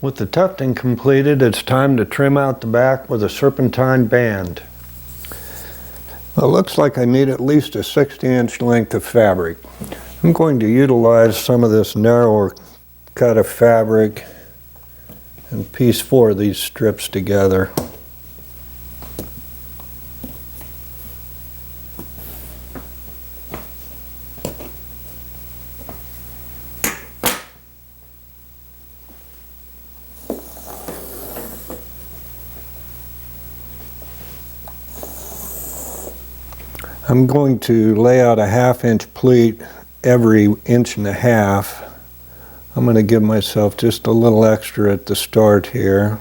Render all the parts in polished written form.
With the tufting completed, it's time to trim out the back with a serpentine band. Well, it looks like I need at least a 60-inch length of fabric. I'm going to utilize some of this narrower cut of fabric and piece 4 of these strips together. I'm going to lay out a 1/2 inch pleat every 1.5 inches. I'm going to give myself just a little extra at the start here.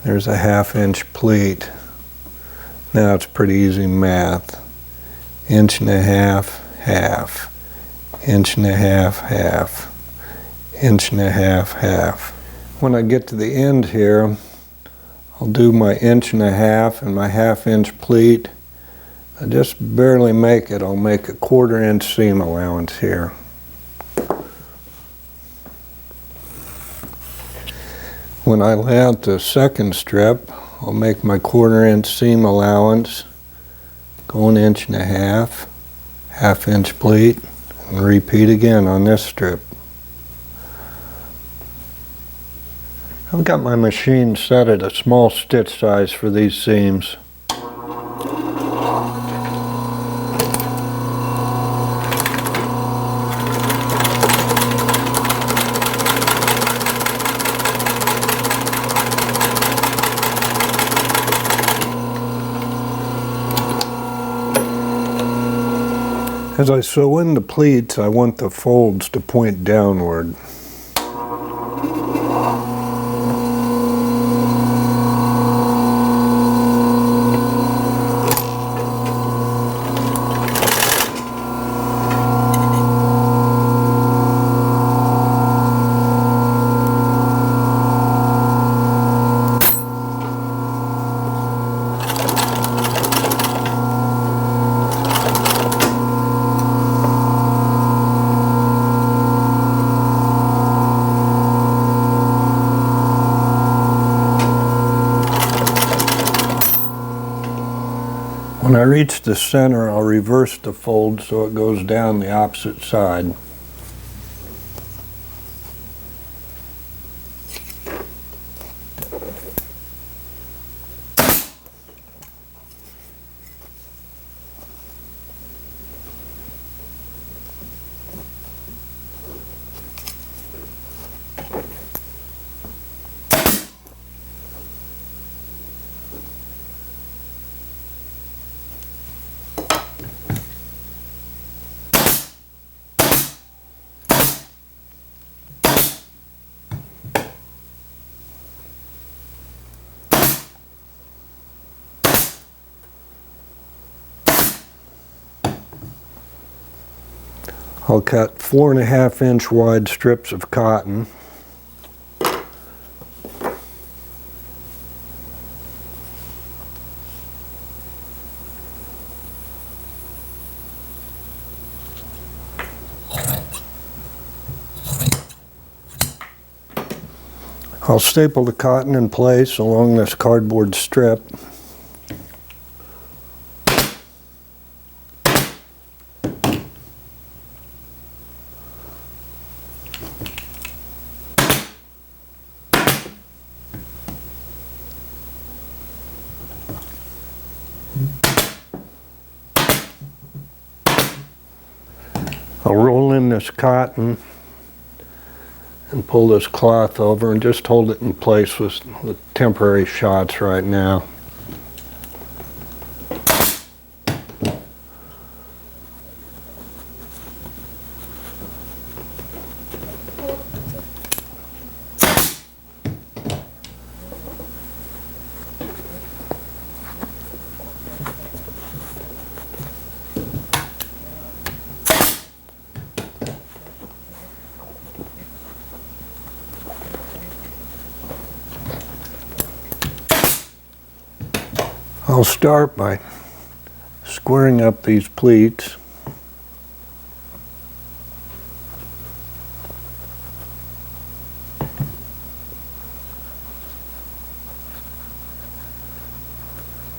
There's a 1/2 inch pleat. Now it's pretty easy math. 1.5 inches, 1/2. 1.5 inches, 1/2. 1.5 inches, 1/2. When I get to the end here, I'll do my 1.5 inches and my 1/2 inch pleat. I just barely make it. I'll make a 1/4 inch seam allowance here. When I lay out the second strip, I'll make my 1/4 inch seam allowance, go 1.5 inches, 1/2 inch pleat, and repeat again on this strip. I've got my machine set at a small stitch size for these seams. As I sew in the pleats, I want the folds to point downward. When I reach the center, I'll reverse the fold so it goes down the opposite side. I'll cut 4.5 inch wide strips of cotton. I'll staple the cotton in place along this cardboard strip. I'll roll in this cotton and pull this cloth over and just hold it in place with temporary shots right now. I'll start by squaring up these pleats.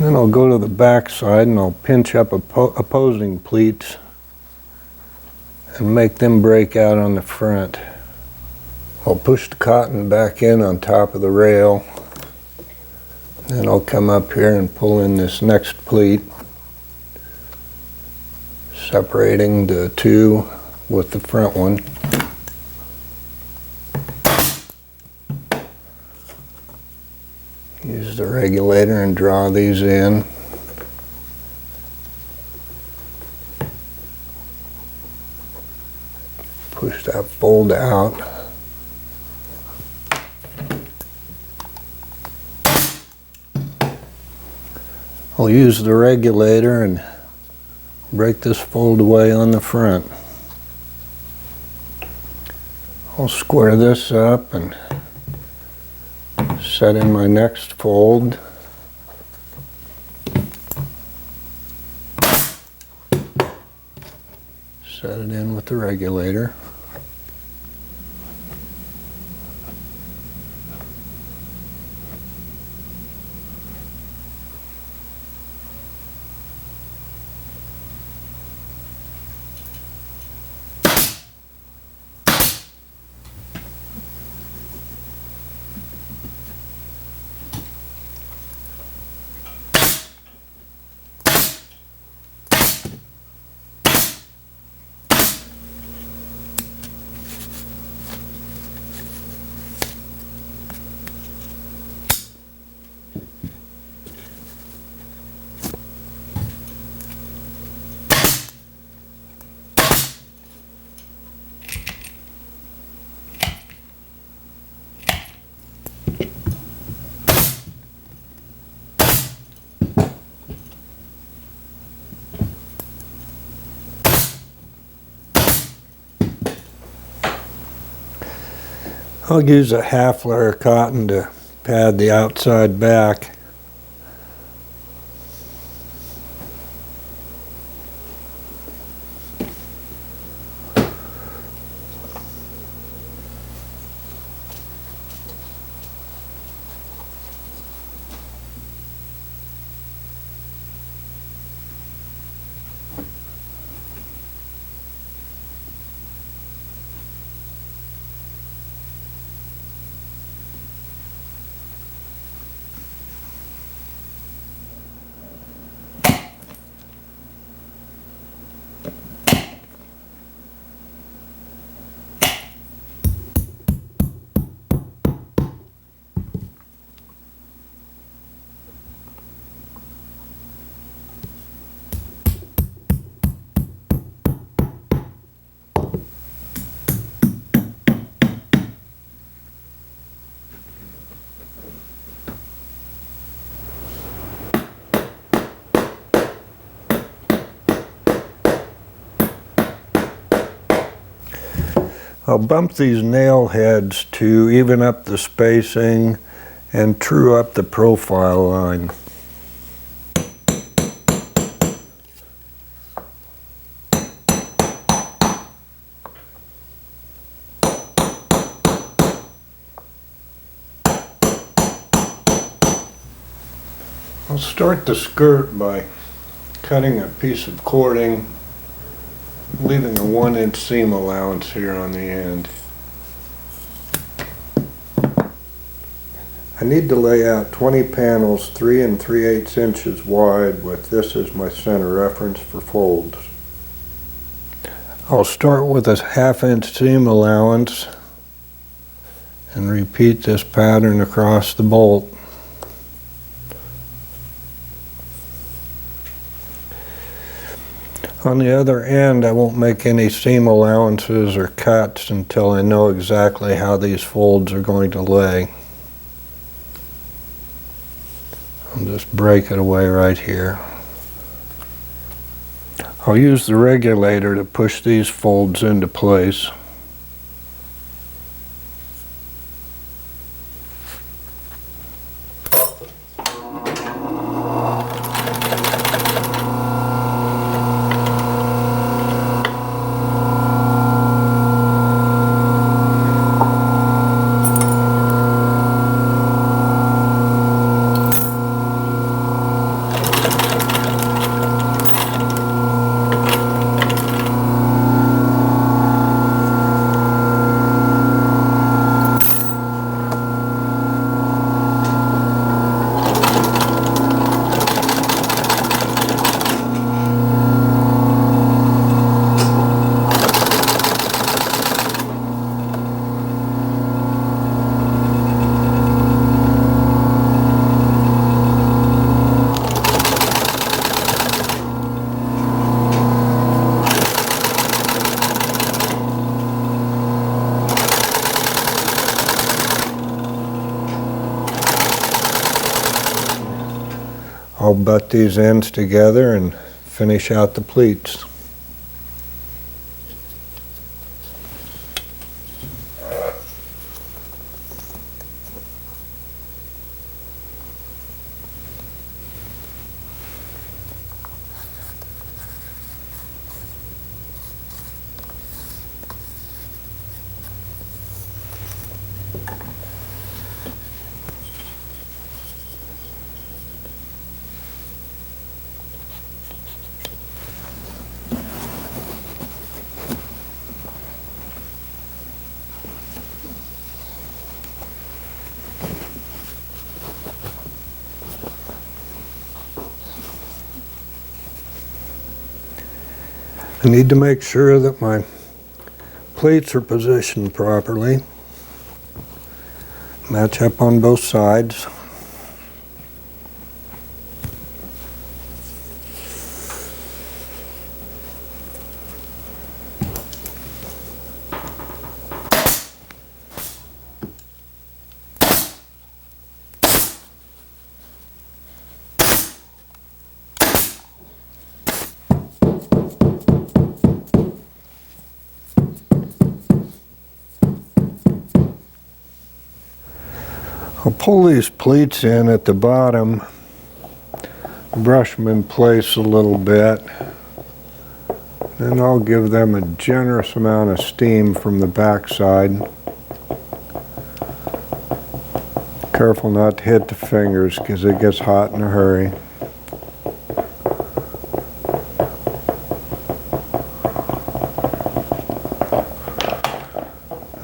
Then I'll go to the back side and I'll pinch up opposing pleats and make them break out on the front. I'll push the cotton back in on top of the rail. Then I'll come up here and pull in this next pleat, separating the two with the front one. Use the regulator and draw these in. Push that fold out. I'll use the regulator and break this fold away on the front. I'll square this up and set in my next fold. Set it in with the regulator. I'll use a half layer of cotton to pad the outside back. I'll bump these nail heads to even up the spacing and true up the profile line. I'll start the skirt by cutting a piece of cording, leaving a 1-inch seam allowance here on the end. I need to lay out 20 panels 3 3/8 inches wide with this as my center reference for folds. I'll start with a 1/2-inch seam allowance and repeat this pattern across the bolt. On the other end, I won't make any seam allowances or cuts until I know exactly how these folds are going to lay. I'll just break it away right here. I'll use the regulator to push these folds into place. I'll butt these ends together and finish out the pleats. I need to make sure that my pleats are positioned properly. Match up on both sides. I'll pull these pleats in at the bottom, brush them in place a little bit, then I'll give them a generous amount of steam from the back side. Careful not to hit the fingers because it gets hot in a hurry.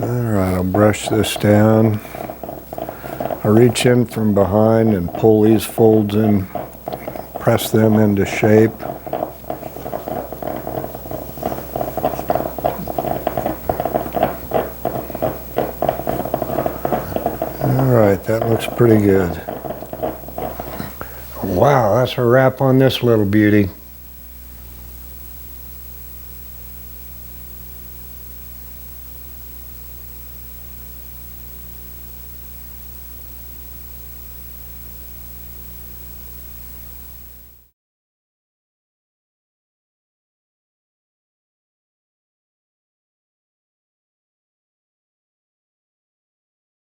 Alright, I'll brush this down. I reach in from behind and pull these folds in, press them into shape. Alright, that looks pretty good. Wow, that's a wrap on this little beauty.